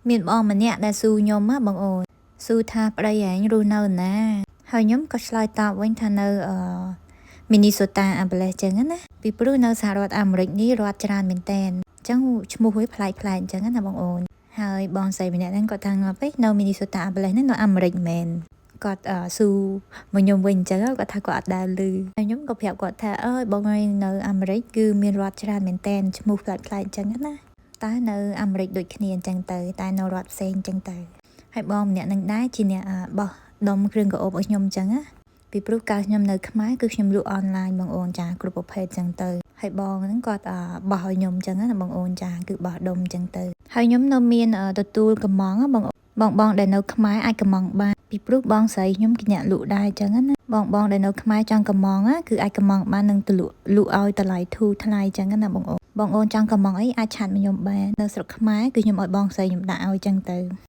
មានបងម្នាក់ដែលស៊ូខ្ញុំបងអូនស៊ូថាប្តីឯងរស់នៅណាហើយខ្ញុំក៏ឆ្លើយតបវិញថានៅមីនីសូតាអាប់ឡេសចឹងណាពីព្រោះនៅសហរដ្ឋអាមេរិកនេះរដ្ឋច្រើនមែនតែនអញ្ចឹងឈ្មោះវាប្លែកៗអញ្ចឹងណាបងអូនហើយបងស្រីម្នាក់ហ្នឹងគាត់ថាងាប់នៅមីនីសូតាអាប់ឡេសហ្នឹងនៅអាមេរិកមែនគាត់ស៊ូមកខ្ញុំវិញអញ្ចឹងគាត់ថាគាត់អត់ដែលឮហើយខ្ញុំក៏ប្រាប់គាត់ថាអើយបងឯងនៅអាមេរិកគឺមានរដ្ឋច្រើនមែនតែនឈ្មោះប្លែកៗអញ្ចឹងណាតែនៅអាមេរិកដូចគ្នាអញ្ចឹងទៅតែនៅរដ្ឋផ្សេងអញ្ចឹងទៅហើយបងម្នាក់នឹងដែរជាអ្នកបោះដុំគ្រឿងក្រអូបឲ្យខ្ញុំអញ្ចឹងណាពីព្រោះកាលខ្ញុំនៅខ្មែរគឺខ្ញុំលក់អនឡាញបងអូនចាគ្រប់ប្រភេទអញ្ចឹងទៅហើយបងហ្នឹងគាត់បោះឲ្យខ្ញុំអញ្ចឹងណាបងអូនចាគឺបោះដុំអញ្ចឹងទៅហើយខ្ញុំនៅមានទទួលកំងបងដែលនៅខ្មែរអាចកំងបានពីព្រោះបងស្រីខ្ញុំគេអ្នកលក់ដែរអញ្ចឹងណាបងដែលនៅខ្មែរចង់កំងគឺអាចកំងបាននឹងទៅលក់ឲ្យតម្លៃធូរថ្លៃអញ្ចឹងណាបងអូនចង់កំងអីអាចឆាតមកខ្ញុំបាននៅស្រុកខ្មែរគឺខ្ញុំឲ្យបងស្រីខ្ញុំដាក់ឲ្យអញ្ចឹងទៅ